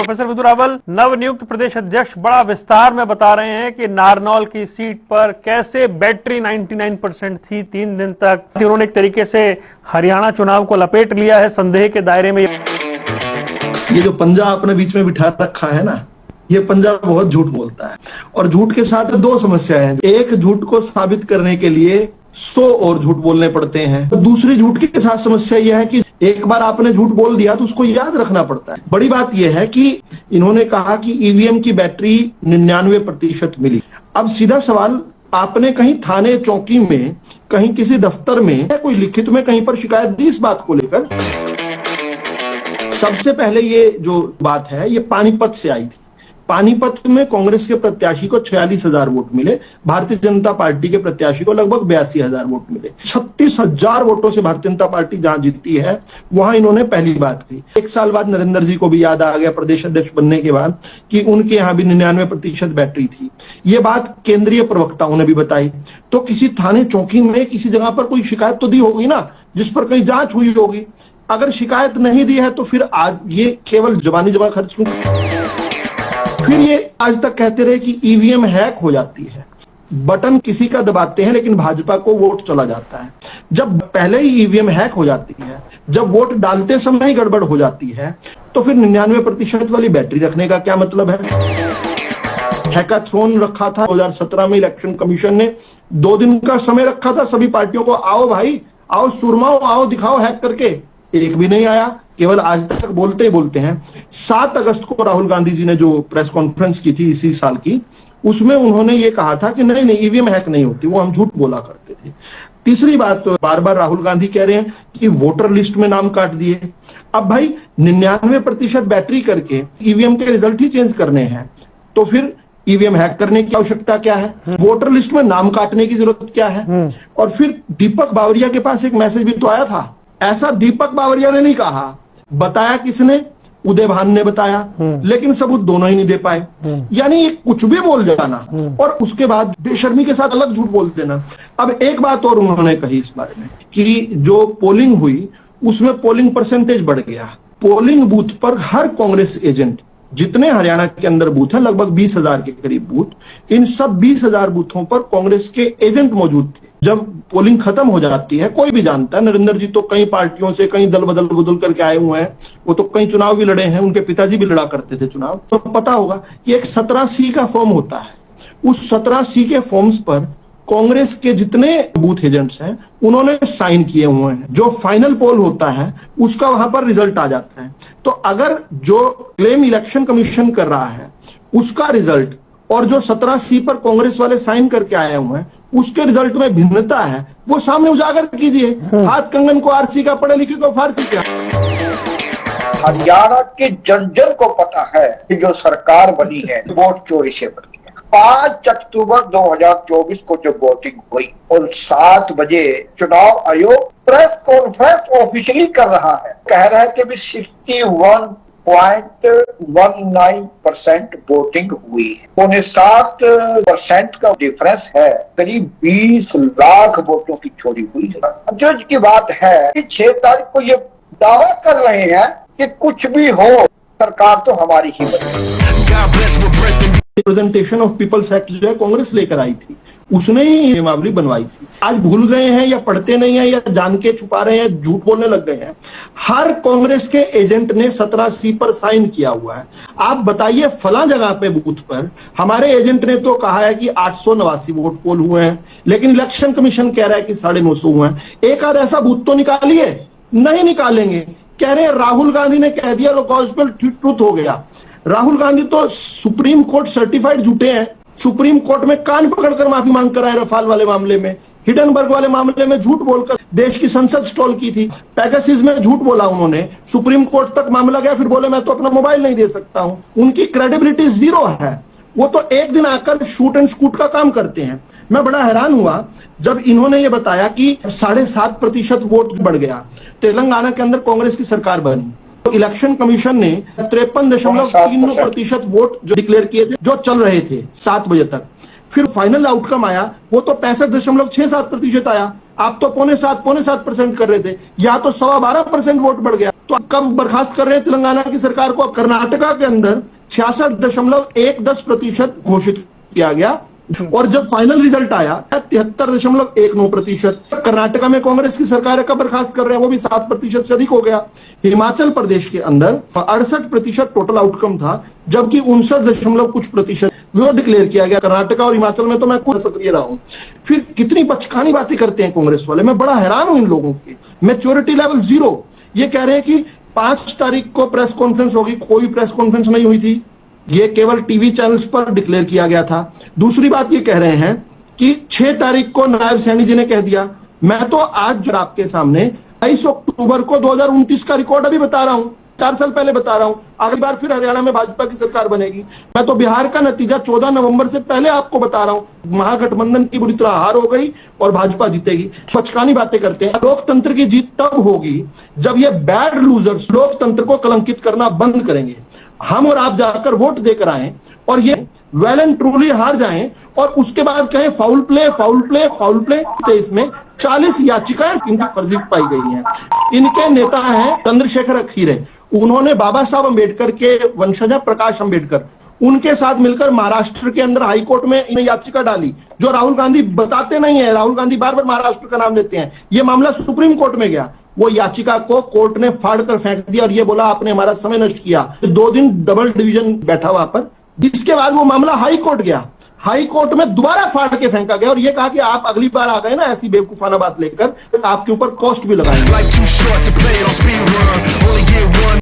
Professor विदुरावल, नवनियुक्त प्रदेश अध्यक्ष बड़ा विस्तार में बता रहे हैं कि नारनौल की सीट पर कैसे बैटरी 99% थी 3 दिन तक। उन्होंने एक तरीके से हरियाणा चुनाव को लपेट लिया है संदेह के दायरे में। ये जो पंजा अपने बीच में बिठा रखा है ना, ये पंजा बहुत झूठ बोलता है और झूठ के साथ 2 समस्याएं हैं। एक, झूठ को साबित करने के लिए 100 और झूठ बोलने पड़ते हैं। तो दूसरी झूठ के साथ समस्या यह है कि एक बार आपने झूठ बोल दिया तो उसको याद रखना पड़ता है। बड़ी बात यह है कि इन्होंने कहा कि ईवीएम की बैटरी 99% मिली। अब सीधा सवाल, आपने कहीं थाने चौकी में, कहीं किसी दफ्तर में, कोई लिखित में कहीं पर शिकायत दी इस बात को लेकर? सबसे पहले ये जो बात है ये पानीपत से आई थी। पानीपत में कांग्रेस के प्रत्याशी को 46,000 वोट मिले, भारतीय जनता पार्टी के प्रत्याशी को लगभग 82,000 वोट मिले। 36,000 वोटों से भारतीय जनता पार्टी जहां जीतती है वहां इन्होंने पहली बात कही। 1 साल बाद नरेंद्र जी को भी याद आ गया प्रदेश अध्यक्ष बनने के बाद कि उनके यहाँ भी 99% बैटरी थी। ये बात केंद्रीय प्रवक्ताओं ने भी बताई। तो किसी थाने चौकी में किसी जगह पर कोई शिकायत तो दी होगी ना, जिस पर कहीं जांच हुई होगी। अगर शिकायत नहीं दी है तो फिर आज ये केवल जबानी जमा खर्च क्यों? फिर ये आज तक कहते रहे कि ईवीएम हैक हो जाती है। बटन किसी का दबाते हैं लेकिन भाजपा को वोट चला जाता है। जब पहले ही ईवीएम हैक हो जाती है, जब वोट डालते समय ही गड़बड़ हो जाती है, तो फिर 99% वाली बैटरी रखने का क्या मतलब है? हैकाथॉन रखा था 2017 में, इलेक्शन कमीशन ने 2 दिन का समय रखा था सभी पार्टियों को, आओ भाई, आओ सुरमाओ, आओ दिखाओ हैक करके। एक भी नहीं आया, केवल आज तक बोलते ही बोलते हैं। 7 अगस्त को राहुल गांधी जी ने जो प्रेस कॉन्फ्रेंस की थी इसी साल की, उसमें उन्होंने ये कहा था कि नहीं ईवीएम हैक नहीं होती, वो हम झूठ बोला करते थे। तीसरी बात, तो बार बार राहुल गांधी कह रहे हैं कि वोटर लिस्ट में नाम काट दिए। अब भाई 99% बैटरी करके ईवीएम के रिजल्ट ही चेंज करने हैं, तो फिर ईवीएम हैक करने की आवश्यकता क्या है? वोटर लिस्ट में नाम काटने की जरूरत क्या है? और फिर दीपक बावरिया के पास एक मैसेज भी तो आया था। ऐसा दीपक बावरिया ने नहीं कहा, बताया किसने? उदय भान ने बताया, लेकिन सबूत दोनों ही नहीं दे पाए। यानी ये कुछ भी बोल जाना और उसके बाद बेशर्मी के साथ अलग झूठ बोल देना। अब एक बात और उन्होंने कही इस बारे में कि जो पोलिंग हुई उसमें पोलिंग परसेंटेज बढ़ गया। पोलिंग बूथ पर हर कांग्रेस एजेंट, जितने हरियाणा के अंदर बूथ है लगभग 20,000 के करीब बूथ, इन सब 20,000 बूथों पर कांग्रेस के एजेंट मौजूद थे। जब पोलिंग खत्म हो जाती है, कोई भी जानता है, नरेंद्र जी तो कई पार्टियों से कई दल बदल करके आए हुए हैं, वो तो कई चुनाव भी लड़े हैं, उनके पिताजी भी लड़ा करते थे चुनाव, तो पता होगा कि एक 17C का फॉर्म होता है। उस 17C के फॉर्म्स पर कांग्रेस के जितने बूथ एजेंट्स हैं उन्होंने साइन किए हुए हैं। जो फाइनल पोल होता है उसका वहां पर रिजल्ट आ जाता है। तो अगर जो क्लेम इलेक्शन कमीशन कर रहा है उसका रिजल्ट और जो 17C पर कांग्रेस वाले साइन करके आए हुए हैं उसके रिजल्ट में भिन्नता है, वो सामने उजागर कीजिए। हाथ कंगन को आरसी का, पढ़े लिखे को फारसी का। हरियाणा के जन जन को पता है कि जो सरकार बनी है वोट चोरी से बनी है। 5 अक्टूबर 2024 को जो वोटिंग हुई और 7 बजे चुनाव आयोग प्रेस कॉन्फ्रेंस ऑफिशियली कर रहा है, कह रहा है कि भी 61.19% वोटिंग हुई है। 7% का डिफरेंस है, करीब 20 लाख वोटों की चोरी हुई है। अचरज की बात है कि 6 तारीख को ये दावा कर रहे हैं कि कुछ भी हो सरकार तो हमारी ही बनेगी। रिप्रेजेंटेशन ऑफ पीपल्स एक्ट जो है कांग्रेस लेकर आई थी, उसने ही नियमावली बनवाई थी। आज भूल गए हैं या पढ़ते नहीं है या जान के छुपा रहे हैं, झूठ बोलने लग गए हैं। हर कांग्रेस के एजेंट ने 17C पर साइन किया हुआ है। आप बताइए फला जगह पे बूथ पर हमारे एजेंट ने तो कहा है कि 889 वोट पोल हुए हैं, लेकिन इलेक्शन कमीशन कह रहा है कि 950 हुए हैं। एक आध ऐसा बूथ तो निकालिए, नहीं निकालेंगे। कह रहे हैं राहुल गांधी ने कह दिया तो गॉस्पेल ट्रुथ हो गया। राहुल गांधी तो सुप्रीम कोर्ट सर्टिफाइड झूठे हैं। सुप्रीम कोर्ट में कान पकड़कर माफी मांग कर आए रफाल वाले मामले में, हिडनबर्ग वाले मामले में झूठ बोलकर देश की संसद स्टॉल की थी, पैगासस में झूठ बोला उन्होंने, सुप्रीम कोर्ट तक मामला गया, फिर बोले मैं तो अपना मोबाइल नहीं दे सकता हूं। उनकी क्रेडिबिलिटी 0 है। वो तो एक दिन आकर शूट एंड स्कूट का काम करते हैं। मैं बड़ा हैरान हुआ जब इन्होंने ये बताया कि 7.5% वोट बढ़ गया। तेलंगाना के अंदर कांग्रेस की सरकार बनी तो इलेक्शन कमीशन ने 53.39% वोट जो डिक्लेयर किए थे, जो चल रहे थे 7 बजे तक। फिर फाइनल आउटकम आया वो तो 65.67% आया। आप तो 7.5% कर रहे थे, या तो 12.25% वोट बढ़ गया। तो अब कब बर्खास्त कर रहे हैं तेलंगाना की सरकार को? अब कर्नाटका के अंदर 66.10% घोषित किया गया और जब फाइनल रिजल्ट आया 73.19%। कर्नाटका में कांग्रेस की सरकार का बर्खास्त कर रहे हैं, वो भी 7% से अधिक हो गया। हिमाचल प्रदेश के अंदर 68% टोटल आउटकम था, जबकि 59% वो डिक्लेयर किया गया। कर्नाटका और हिमाचल में तो मैं खुद सक्रिय रहा हूं। फिर कितनी बचकानी बातें करते हैं कांग्रेस वाले, मैं बड़ा हैरान हूं इन लोगों की। Maturity level 0। ये कह रहे हैं कि 5 तारीख को प्रेस कॉन्फ्रेंस होगी, कोई प्रेस कॉन्फ्रेंस नहीं हुई थी, ये केवल टीवी चैनल्स पर डिक्लेयर किया गया था। दूसरी बात ये कह रहे हैं कि 6 तारीख को नायब सैनी जी ने कह दिया। मैं तो आज जो आपके सामने 22 अक्टूबर को 2029 का रिकॉर्ड अभी बता रहा हूं, 4 साल पहले बता रहा हूं। अगली बार फिर हरियाणा में भाजपा की सरकार बनेगी। मैं तो बिहार का नतीजा 14 नवंबर से पहले आपको बता रहा हूं। महागठबंधन की बुरी तरह हार हो गई और भाजपा जीतेगी। बचकानी बातें करते हैं। लोकतंत्र की जीत तब होगी जब ये बैड लूजर्स लोकतंत्र को कलंकित करना बंद करेंगे। हम और आप जाकर वोट देकर आए और ये वेल एंड ट्रूली हार जाएं और उसके बाद कहें foul play foul play foul play. इसमें 40 याचिकाएं इनकी फर्जी पाई गई हैं। इनके नेता हैं चंद्रशेखर अखीरे। उन्होंने बाबा साहब अंबेडकर के वंशज प्रकाश अंबेडकर, उनके साथ मिलकर महाराष्ट्र के अंदर हाई कोर्ट में इन याचिका डाली, जो राहुल गांधी बताते नहीं है। राहुल गांधी बार बार महाराष्ट्र का नाम लेते हैं। ये मामला सुप्रीम कोर्ट में गया, वो याचिका को कोर्ट ने फाड़ कर फेंक दिया और ये बोला आपने हमारा समय नष्ट किया। 2 दिन डबल डिवीजन बैठा वहां पर, जिसके बाद वो मामला हाई कोर्ट गया। हाई कोर्ट में दोबारा फाड़ के फेंका गया और ये कहा कि आप अगली बार आ गए ना ऐसी बेवकूफाना बात लेकर, आपके ऊपर कॉस्ट भी लगाएंगे।